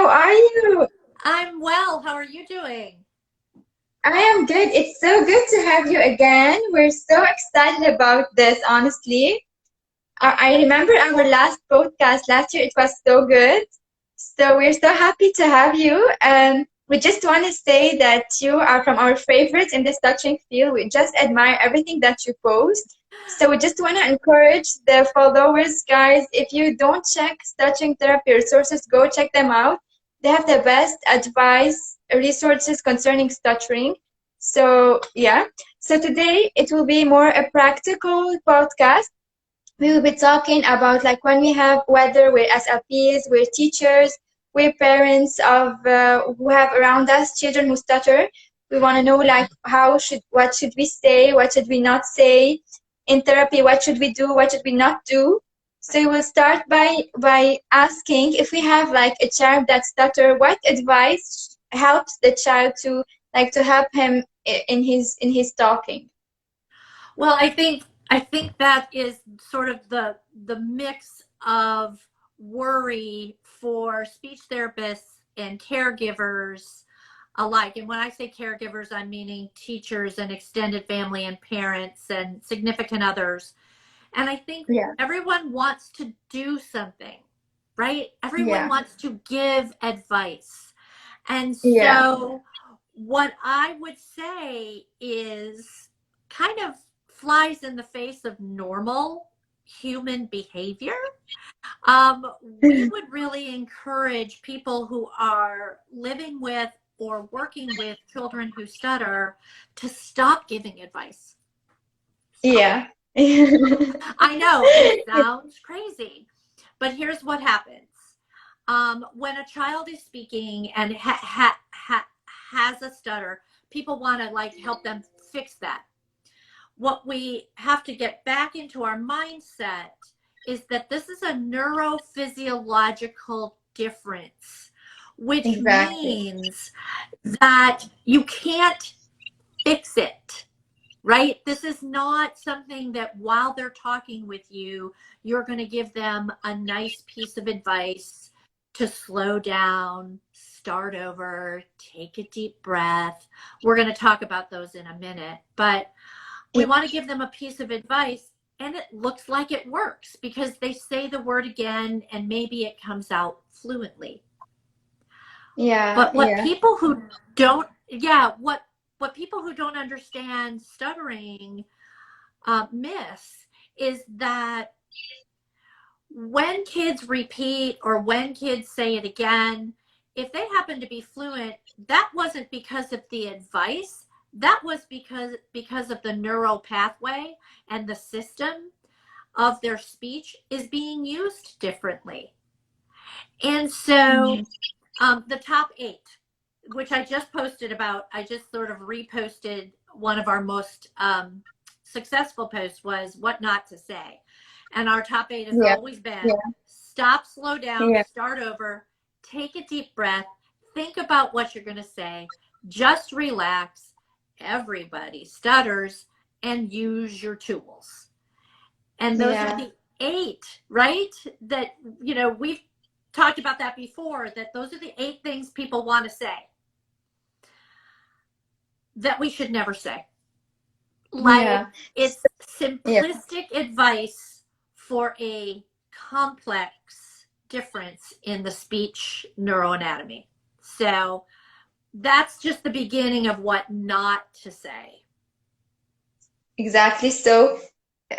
are you? I'm well. How are you doing? I am good. It's so good to have you again. We're so excited about this, honestly. I remember our last podcast last year. It was so good. So we're so happy to have you. And we just want to say that you are from our favorites in the stuttering field. We just admire everything that you post. So we just want to encourage the followers, guys. If you don't check stuttering therapy resources, go check them out. They have the best advice, resources concerning stuttering. So yeah. So today it will be more a practical podcast. We will be talking about like when we have whether we're SLPs, we're teachers, we're parents of who have around us children who stutter. We want to know like what should we say, what should we not say in therapy, what should we do, what should we not do. So we'll start by asking if we have like a child that stutter, what advice helps the child to help him in his talking. Well, I think that is sort of the mix of worry for speech therapists and caregivers alike. And when I say caregivers, I'm meaning teachers and extended family and parents and significant others. And I think Yeah, everyone wants to do something, right? Everyone yeah, wants to give advice. And yeah. so what I would say is kind of flies in the face of normal human behavior. We would really encourage people who are living with or working with children who stutter to stop giving advice. Stop. Yeah. I know it sounds crazy, but here's what happens. When a child is speaking and has a stutter, people want to like help them fix that. What we have to get back into our mindset is that this is a neurophysiological difference, which Exactly. means that you can't fix it, right? This is not something that while they're talking with you, you're going to give them a nice piece of advice to slow down, start over, take a deep breath. We're going to talk about those in a minute, but we want to give them a piece of advice and it looks like it works because they say the word again and maybe it comes out fluently. Yeah, But what yeah, people who don't, yeah, what people who don't understand stuttering miss is that when kids repeat or when kids say it again, if they happen to be fluent, that wasn't because of the advice. That was because of the neural pathway and the system of their speech is being used differently. And so the top 8, which I just posted about, I just sort of reposted one of our most successful posts was what not to say. And our top 8 has yeah, always been yeah, stop, slow down, yeah, start over, take a deep breath, think about what you're going to say, just relax. Everybody stutters and use your tools. And those are yeah, the 8, right? That, we've talked about that before, that those are the 8 things people want to say that we should never say. Like, yeah, it's yeah, simplistic advice for a complex difference in the speech neuroanatomy. So that's just the beginning of what not to say. exactly. So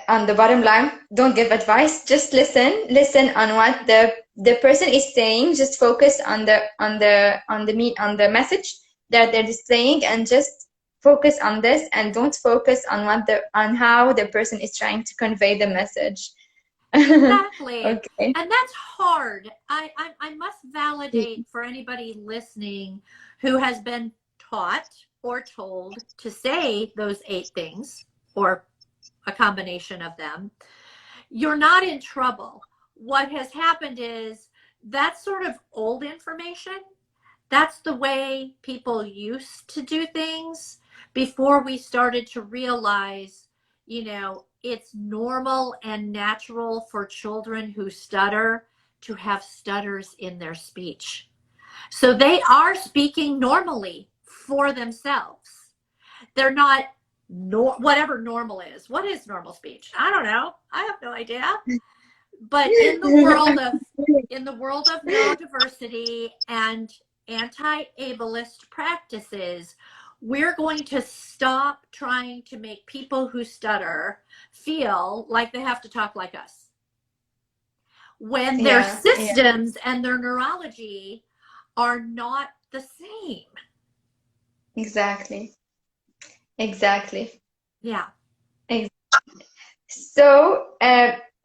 on the bottom line, don't give advice. Just listen. Listen on what the person is saying. Just focus on the message that they're displaying, and just focus on this, and don't focus on how the person is trying to convey the message. Exactly. Okay. And that's hard. I must validate for anybody listening who has been taught or told to say those 8 things or a combination of them. You're not in trouble. What has happened is that's sort of old information. That's the way people used to do things before we started to realize, it's normal and natural for children who stutter to have stutters in their speech. So they are speaking normally for themselves. They're not whatever normal is. What is normal speech? I don't know. I have no idea. But in the world of neurodiversity and anti-ableist practices, we're going to stop trying to make people who stutter feel like they have to talk like us, when their systems and their neurology are not the same. Exactly. Yeah. So,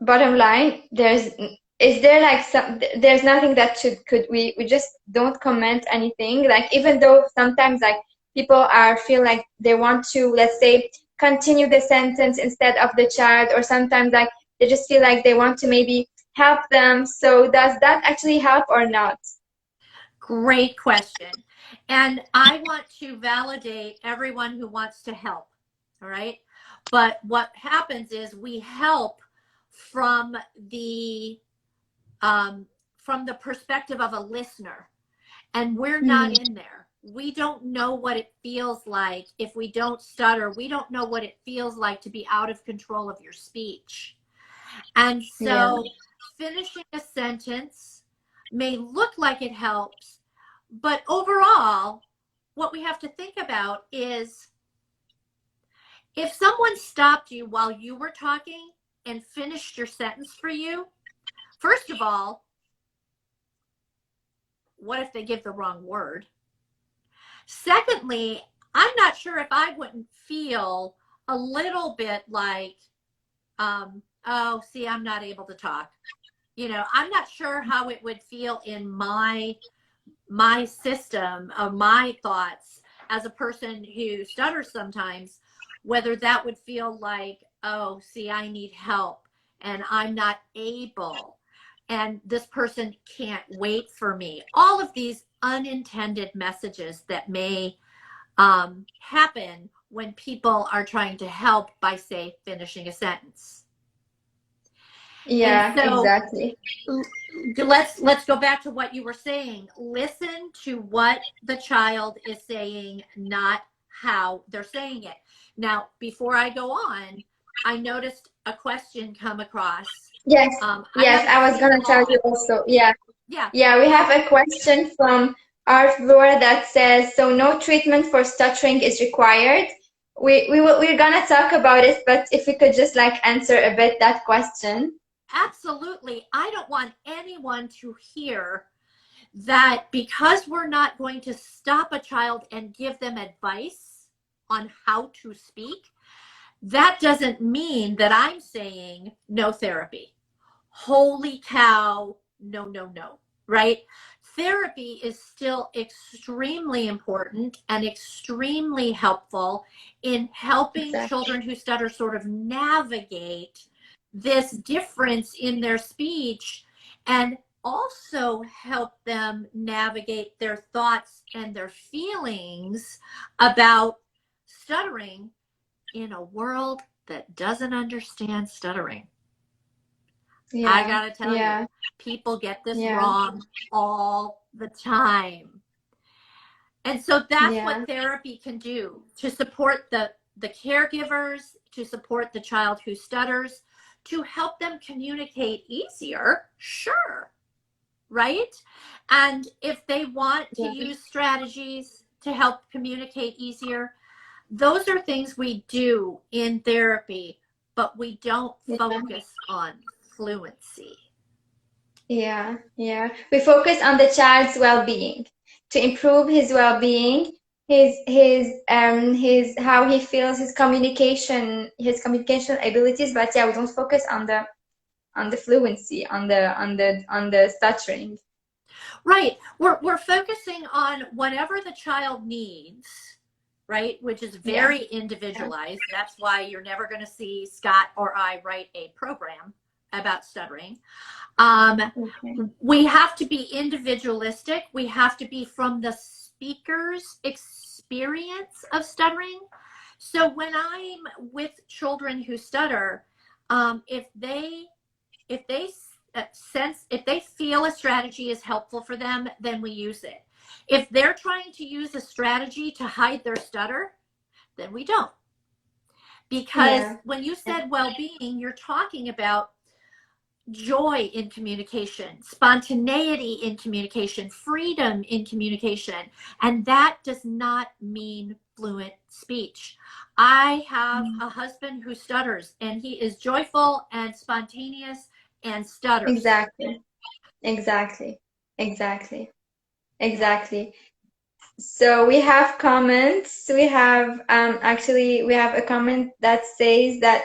bottom line, there's nothing that we just don't comment anything. Like, even though sometimes like people feel like they want to, let's say, continue the sentence instead of the child, or sometimes like they just feel like they want to maybe help them. So does that actually help or not? Great question. And I want to validate everyone who wants to help. All right. But what happens is we help from the perspective of a listener, and we're not in there. We don't know what it feels like if we don't stutter. We don't know what it feels like to be out of control of your speech. And so finishing a sentence may look like it helps, but overall, what we have to think about is, if someone stopped you while you were talking and finished your sentence for you, first of all, what if they give the wrong word? Secondly, I'm not sure if I wouldn't feel a little bit like, oh, see, I'm not able to talk. I'm not sure how it would feel in my system of my thoughts as a person who stutters sometimes, whether that would feel like, oh, see, I need help and I'm not able, and this person can't wait for me. All of these unintended messages that may happen when people are trying to help by, say, finishing a sentence. Yeah, so exactly. Let's go back to what you were saying. Listen to what the child is saying, not how they're saying it. Now, before I go on, I noticed a question come across. Yes, I was gonna tell you also. Yeah, we have a question from Arthur that says, so no treatment for stuttering is required. We're gonna talk about it, but if we could just like answer a bit that question. Absolutely. I don't want anyone to hear that because we're not going to stop a child and give them advice on how to speak, that doesn't mean that I'm saying no therapy. Holy cow, no, right? Therapy is still extremely important and extremely helpful in helping children who stutter sort of navigate this difference in their speech, and also help them navigate their thoughts and their feelings about stuttering in a world that doesn't understand stuttering. I gotta tell you, people get this wrong all the time. And so that's what therapy can do to support the caregivers, to support the child who stutters, to help them communicate easier, sure, right? And if they want to use strategies to help communicate easier, those are things we do in therapy, but we don't focus on fluency. Yeah. We focus on the child's well-being, to improve his well-being, his how he feels, his communication abilities. But we don't focus on the fluency, on the stuttering. Right. We're focusing on whatever the child needs, right? Which is very individualized. That's why you're never going to see Scott or I write a program about stuttering. We have to be individualistic. We have to be from the speaker's experience of stuttering. So when I'm with children who stutter, if they feel a strategy is helpful for them, then we use it. If they're trying to use a strategy to hide their stutter, then we don't. Because when you said well-being, you're talking about joy in communication, spontaneity in communication, freedom in communication, and that does not mean fluent speech. I have a husband who stutters, and he is joyful and spontaneous and stutters. Exactly. So we have comments. We have actually we have a comment that says that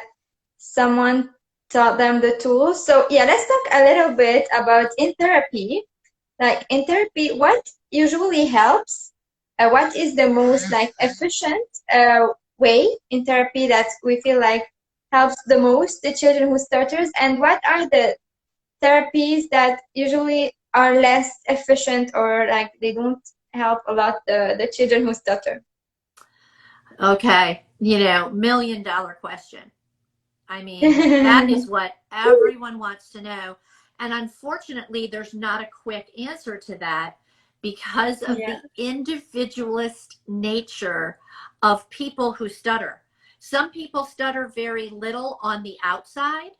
someone taught them the tools. So yeah, let's talk a little bit about in therapy. Like in therapy, what usually helps? What is the most like efficient way in therapy that we feel like helps the most the children who stutters? And what are the therapies that usually are less efficient or like they don't help a lot the children who stutter? Okay, $1 million question. I mean, that is what everyone wants to know. And unfortunately, there's not a quick answer to that because of the individualist nature of people who stutter. Some people stutter very little on the outside,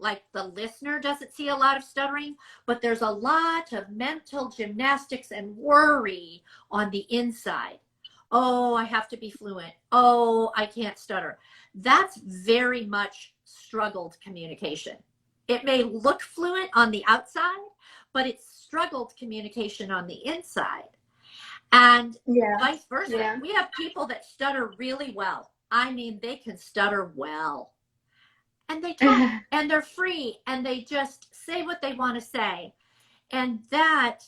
like the listener doesn't see a lot of stuttering, but there's a lot of mental gymnastics and worry on the inside. Oh, I have to be fluent. Oh, I can't stutter. That's very much struggled communication. It may look fluent on the outside, but it's struggled communication on the inside. And vice versa. Yeah. We have people that stutter really well. I mean, they can stutter well. And they talk and they're free and they just say what they want to say. And that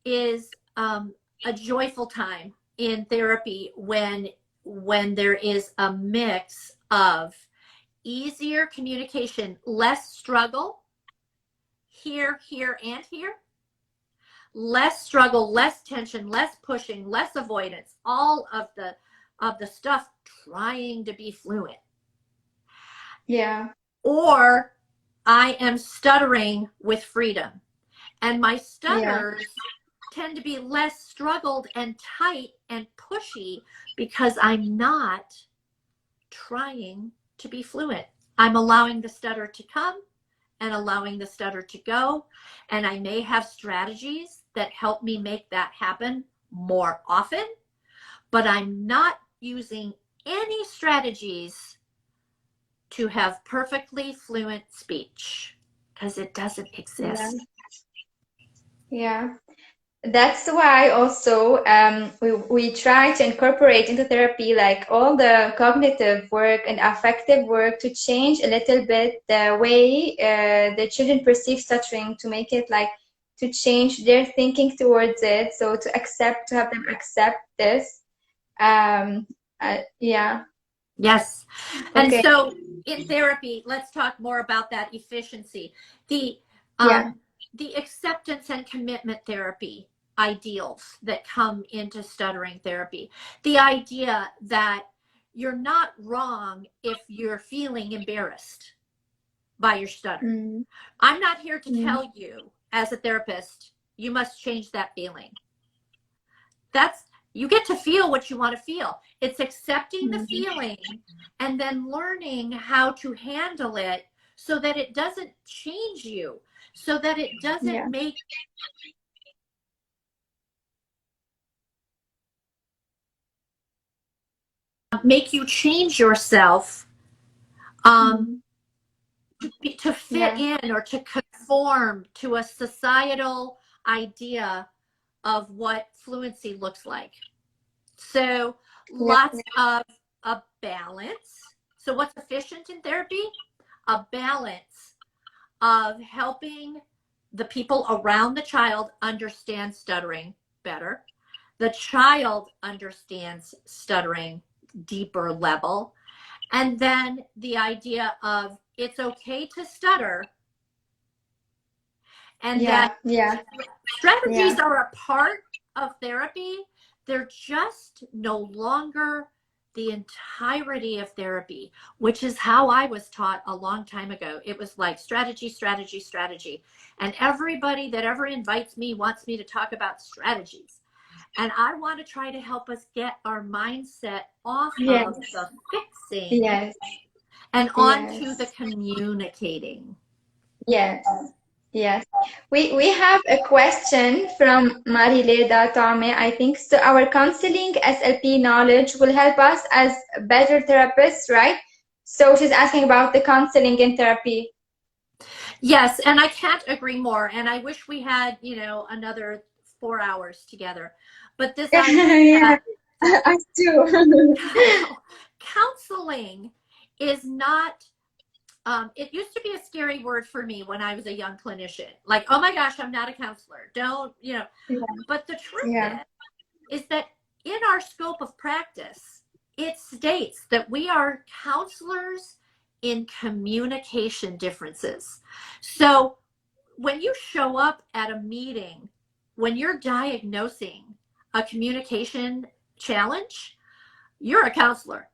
is a joyful time in therapy when there is a mix of easier communication, less struggle, here, and here, less struggle, less tension, less pushing, less avoidance, all of the stuff trying to be fluent. Yeah. Or I am stuttering with freedom. And my stutters tend to be less struggled and tight and pushy because I'm not trying to be fluent. I'm allowing the stutter to come and allowing the stutter to go. And I may have strategies that help me make that happen more often, but I'm not using any strategies to have perfectly fluent speech because it doesn't exist. Yeah. That's why also we try to incorporate into therapy like all the cognitive work and affective work to change a little bit the way the children perceive stuttering, to make it like to change their thinking towards it, so to have them accept this. Yeah. Yes. And Okay. so in therapy, let's talk more about that efficiency. The acceptance and commitment therapy ideals that come into stuttering therapy. The idea that you're not wrong if you're feeling embarrassed by your stutter. I'm not here to tell you as a therapist, you must change that feeling. You get to feel what you want to feel. It's accepting the feeling and then learning how to handle it so that it doesn't change you, so that it doesn't make you change yourself to fit in or to conform to a societal idea of what fluency looks like. So lots of a balance. So what's efficient in therapy? A balance of helping the people around the child understand stuttering better. The child understands stuttering deeper level. And then the idea of it's okay to stutter. And that strategies are a part of therapy. They're just no longer the entirety of therapy, which is how I was taught a long time ago. It was like strategy, strategy, strategy. And everybody that ever invites me wants me to talk about strategies. And I want to try to help us get our mindset off Yes. of the fixing Yes. and onto the Yes. communicating. Yes. Yes. We have a question from Marileda Tome. I think so. Our counseling SLP knowledge will help us as better therapists, right? So she's asking about the counseling and therapy. Yes, and I can't agree more. And I wish we had, another 4 hours together. But this Yeah, idea that us too. counseling is not, it used to be a scary word for me when I was a young clinician. Like, oh my gosh, I'm not a counselor. Don't. But the truth Yeah. is that in our scope of practice, it states that we are counselors in communication differences. So when you show up at a meeting, when you're diagnosing a communication challenge, you're a counselor.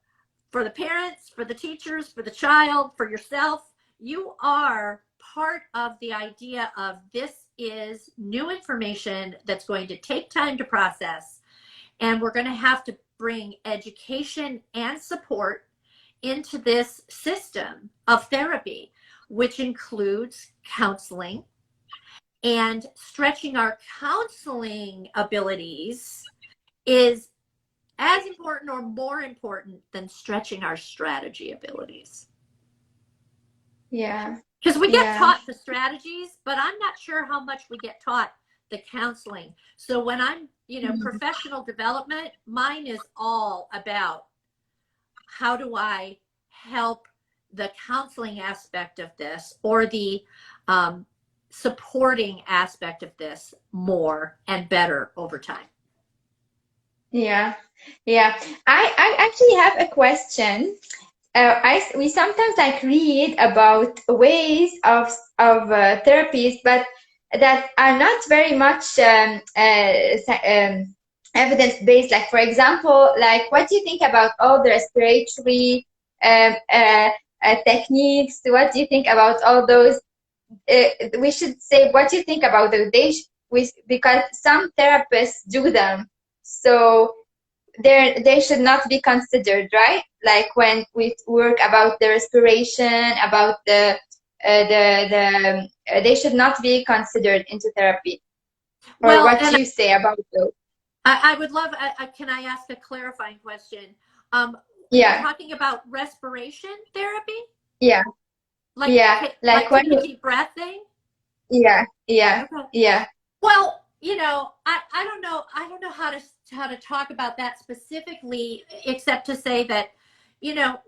For the parents, for the teachers, for the child, for yourself, you are part of the idea of this is new information that's going to take time to process. And we're going to have to bring education and support into this system of therapy, which includes counseling. And stretching our counseling abilities is as important or more important than stretching our strategy abilities. Yeah. Because we get taught the strategies, but I'm not sure how much we get taught the counseling. So when I'm, professional development, mine is all about how do I help the counseling aspect of this or the supporting aspect of this more and better over time. Yeah. I actually have a question. We sometimes read about ways of therapies, but that are not very much evidence based. Like, for example, what do you think about all the respiratory um, uh, techniques? What do you think about all those? We should say, what do you think about those? Because some therapists do them, so they should not be considered, right? Like when we work about the respiration, about they should not be considered into therapy. Or what you say about those? I would love. Can I ask a clarifying question? You're talking about respiration therapy? Yeah. Like Like when take a deep breath thing? Yeah. Okay. Well, I don't know. I don't know how to talk about that specifically, except to say that,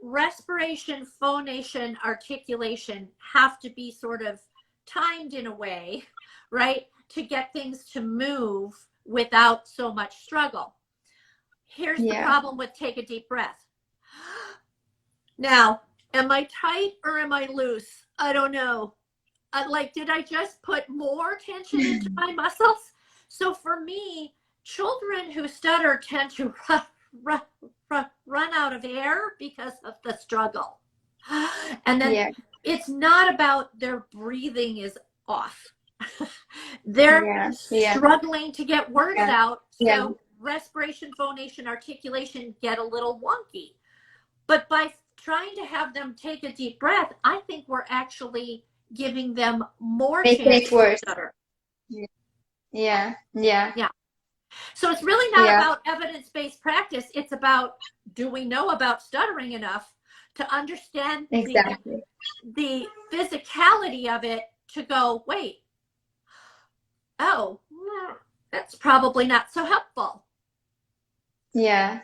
respiration, phonation, articulation have to be sort of timed in a way, right, to get things to move without so much struggle. Here's the problem with take a deep breath. Now, am I tight or am I loose? I don't know. Did I just put more tension into my muscles? So for me, children who stutter tend to run out of air because of the struggle. And then it's not about their breathing is off. They're struggling to get words out. So respiration, phonation, articulation get a little wonky. But by trying to have them take a deep breath, I think we're actually giving them more chance to stutter. Yeah. So it's really not about evidence-based practice. It's about, do we know about stuttering enough to understand the physicality of it to go, wait, that's probably not so helpful. Yeah.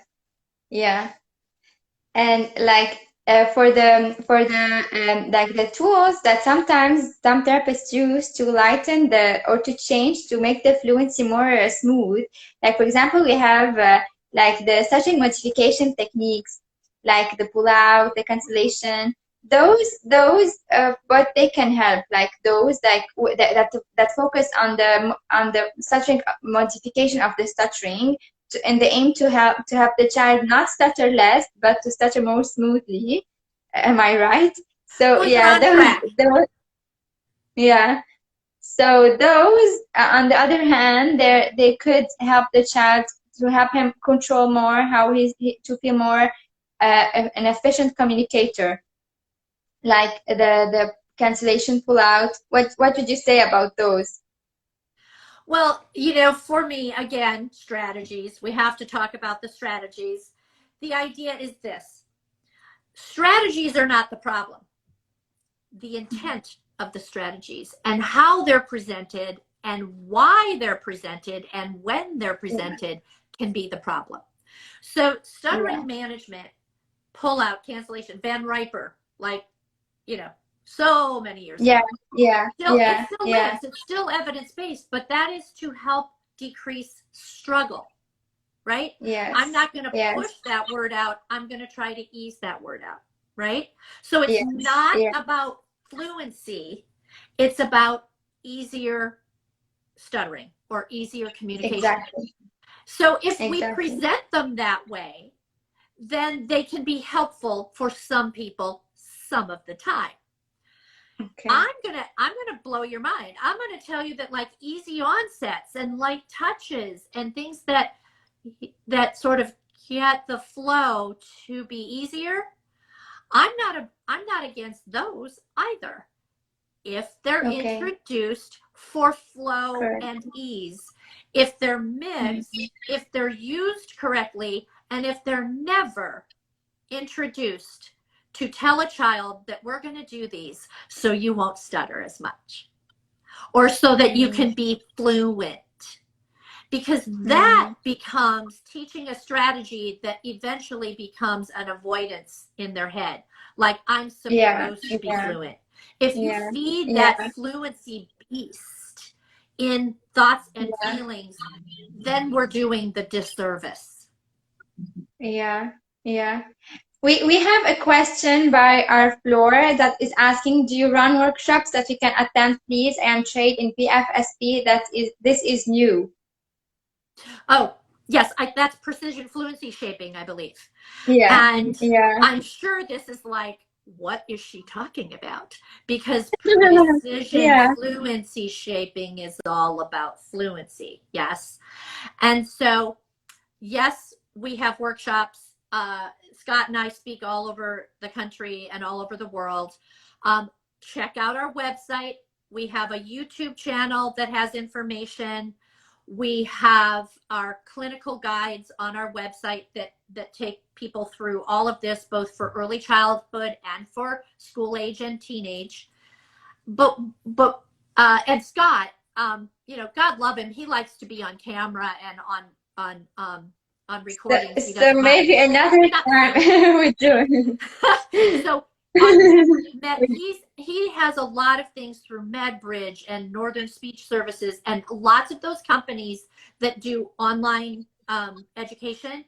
And for the the tools that sometimes some therapists use to lighten or to change to make the fluency more smooth. Like, for example, we have the stuttering modification techniques, like the pull out, the cancellation. Those but they can help, like those that focus on the stuttering modification of the stuttering, and the aim to help the child not stutter less, but to stutter more smoothly. Am I right? So So those, on the other hand, they could help the child to help him control more, how to feel more an efficient communicator, like the cancellation pull out. What would you say about those? Well, for me, again, strategies. We have to talk about the strategies. The idea is this: strategies are not the problem. The intent of the strategies and how they're presented and why they're presented and when they're presented can be the problem. So stuttering management, pull out, cancellation, Van Riper, so many years ago. It still lives. It's still evidence-based, but that is to help decrease struggle, right? Yes. I'm not going to push that word out. I'm going to try to ease that word out, right? So it's not about fluency. It's about easier stuttering or easier communication. Exactly. So if we present them that way, then they can be helpful for some people some of the time. Okay. I'm gonna blow your mind. I'm gonna tell you that like easy onsets and light touches and things that sort of get the flow to be easier. I'm not against those either, if they're introduced for flow and ease, if they're mixed, if they're used correctly, and if they're never introduced to tell a child that we're going to do these so you won't stutter as much, or so that you can be fluent, because that becomes teaching a strategy that eventually becomes an avoidance in their head. Like, I'm supposed to be fluent. If you feed that fluency beast in thoughts and feelings, then we're doing the disservice. Yeah. We have a question by our Flora that is asking, do you run workshops that we can attend, please? I am trained in PFSP. This is new. Oh, yes, that's precision fluency shaping, I believe. And I'm sure this is like, what is she talking about? Because precision fluency shaping is all about fluency. Yes. And so, yes, we have workshops. Scott and I speak all over the country and all over the world. Check out our website. We have a YouTube channel that has information. We have our clinical guides on our website that take people through all of this, both for early childhood and for school age and teenage. But and Scott, God love him, he likes to be on camera and on recordings. So maybe another time we do. So he has a lot of things through MedBridge and Northern Speech Services and lots of those companies that do online education.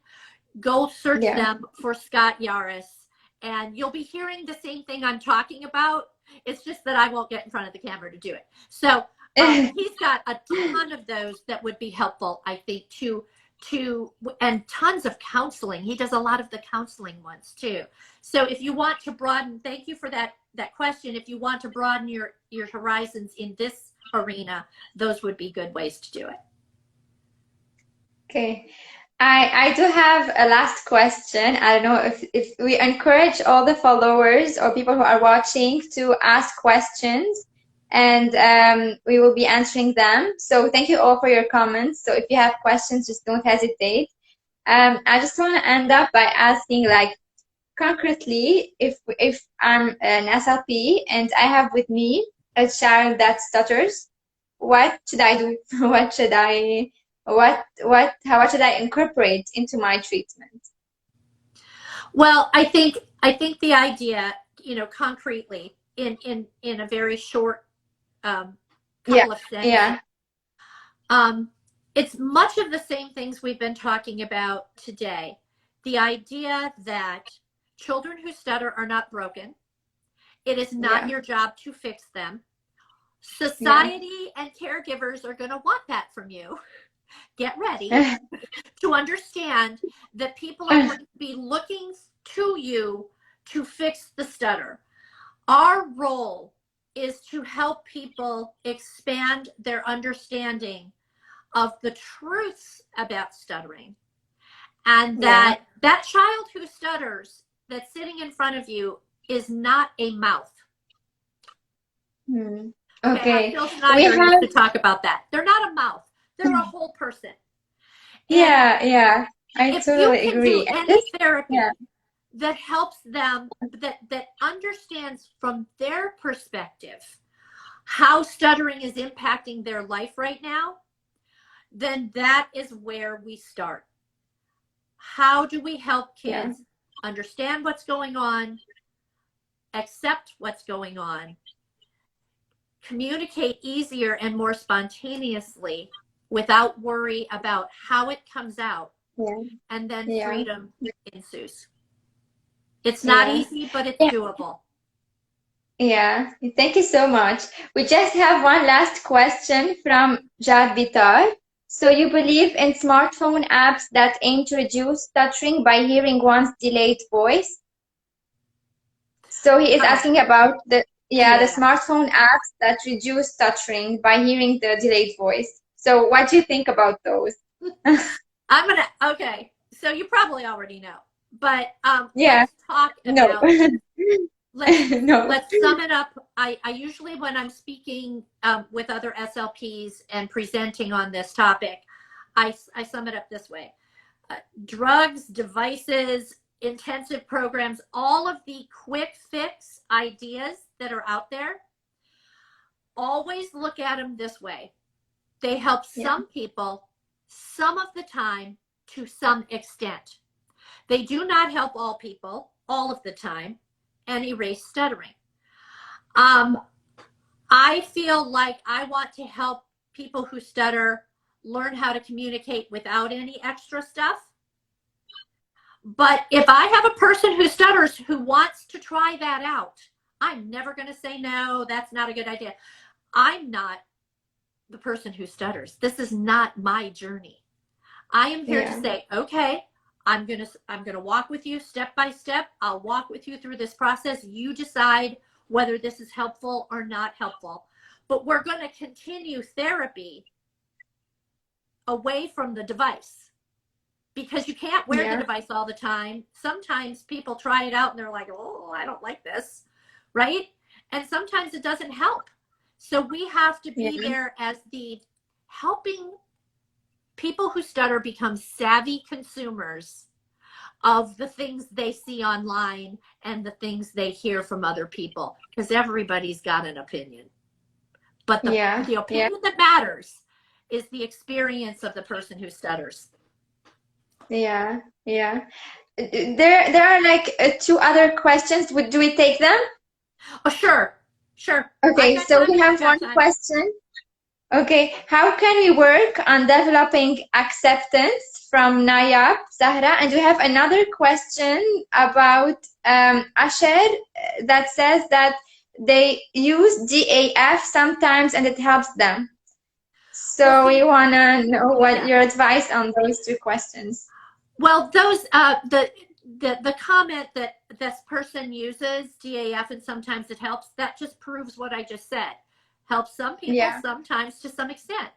Go search them for Scott Yaris, and you'll be hearing the same thing I'm talking about. It's just that I won't get in front of the camera to do it. So he's got a ton of those that would be helpful, I think, and tons of counseling. He does a lot of the counseling ones too. So if you want to broaden, thank you for that question. If you want to broaden your horizons in this arena, those would be good ways to do it. Okay. I do have a last question. I don't know if we encourage all the followers or people who are watching to ask questions, and we will be answering them. So thank you all for your comments. So if you have questions, just don't hesitate. I just want to end up by asking, like, concretely, if I'm an SLP and I have with me a child that stutters, what should I do? What should I incorporate into my treatment? Well, I think the idea, concretely in a very short couple of sentences. It's much of the same things we've been talking about today. The idea that children who stutter are not broken. It is not your job to fix them. Society and caregivers are going to want that from you. Get ready to understand that people are going to be looking to you to fix the stutter. Our role is to help people expand their understanding of the truths about stuttering, and that that child who stutters that's sitting in front of you is not a mouth. Okay. Phil Schneider used to talk about that. They're not a mouth. They're a whole person. Yeah. I if totally you can agree. do any therapy that helps them, that understands from their perspective how stuttering is impacting their life right now, then that is where we start. How do we help kids understand what's going on, accept what's going on, communicate easier and more spontaneously without worry about how it comes out, and then freedom ensues. It's not easy, but it's doable. Yeah, thank you so much. We just have one last question from Jad Bitar. So you believe in smartphone apps that aim to reduce stuttering by hearing one's delayed voice? So he is asking about the smartphone apps that reduce stuttering by hearing the delayed voice. So what do you think about those? Okay. So you probably already know, but let's talk about let's sum it up. I usually, when I'm speaking with other SLPs and presenting on this topic, I sum it up this way. Drugs, devices, intensive programs, all of the quick fix ideas that are out there, always look at them this way. They help some people some of the time to some extent. They do not help all people all of the time and erase stuttering. I feel like I want to help people who stutter learn how to communicate without any extra stuff. But if I have a person who stutters who wants to try that out, I'm never going to say, no, that's not a good idea. I'm not the person who stutters. This is not my journey. I am here to say, okay, I'm going to walk with you step by step. I'll walk with you through this process. You decide whether this is helpful or not helpful. But we're going to continue therapy away from the device, because you can't wear the device all the time. Sometimes people try it out and they're like, oh, I don't like this, right? And sometimes it doesn't help. So we have to be there as the helping people who stutter become savvy consumers of the things they see online and the things they hear from other people, because everybody's got an opinion. But the opinion that matters is the experience of the person who stutters. There are like two other questions. Do we take them? Oh, sure. Okay, so we have one question. Okay, how can we work on developing acceptance from Nayab Zahra? And we have another question about Asher that says that they use DAF sometimes and it helps them. So we want to know what your advice on those two questions. Well, those the comment that this person uses DAF and sometimes it helps, that just proves what I just said. Helps some people, sometimes to some extent.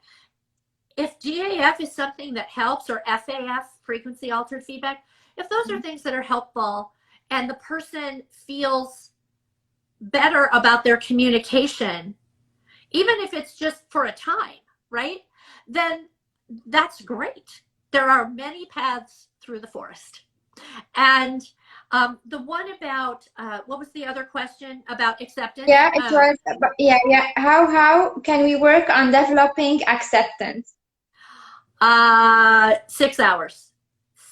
If DAF is something that helps, or FAF, frequency altered feedback, if those are things that are helpful and the person feels better about their communication, even if it's just for a time, right? Then that's great. There are many paths through the forest. And the one about, what was the other question about acceptance? It was, how can we work on developing acceptance? 6 hours.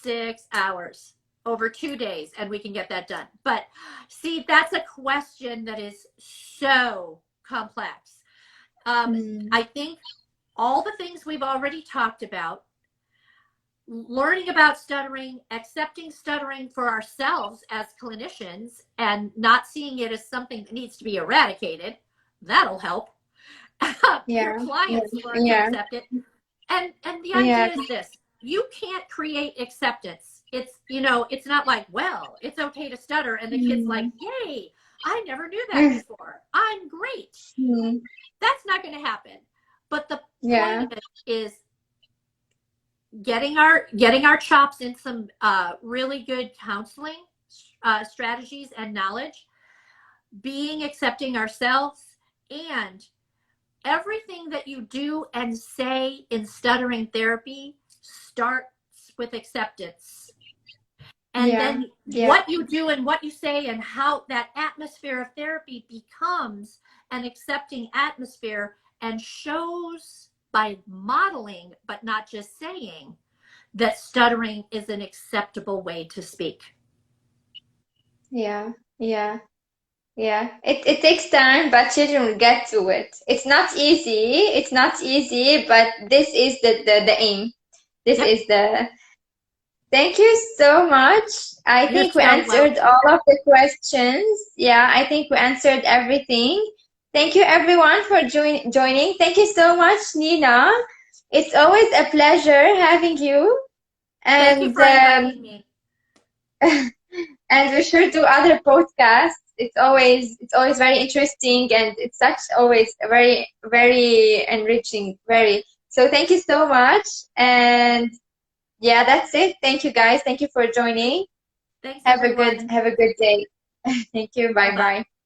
6 hours over 2 days, and we can get that done. But see, that's a question that is so complex. I think all the things we've already talked about, learning about stuttering, accepting stuttering for ourselves as clinicians, and not seeing it as something that needs to be eradicated, that'll help. Your clients learn to accept it. And the idea is this: you can't create acceptance. It's, it's not like, well, it's okay to stutter, and the kid's like, yay, I never knew that before. I'm great. That's not going to happen. But the point of it is, getting our chops in some really good counseling strategies and knowledge, being accepting ourselves, and everything that you do and say in stuttering therapy starts with acceptance. And Yeah. then Yeah. what you do and what you say and how that atmosphere of therapy becomes an accepting atmosphere, and shows by modeling, but not just saying, that stuttering is an acceptable way to speak. Yeah. Yeah. Yeah, it takes time, but children will get to it. It's not easy. It's not easy, but this is the aim. This Yep. is the. Thank you so much. I You're think we so answered welcome. all of the questions. Yeah, I think we answered everything. Thank you everyone for joining. Thank you so much, Nina. It's always a pleasure having you. Thank you And for inviting me. and we sure do other podcasts. It's always very interesting, and it's such always very very enriching. Very so. Thank you so much, and yeah, that's it. Thank you guys. Thank you for joining. Thanks, Have a good everyone. have a good day. Thank you. Bye Bye bye. bye.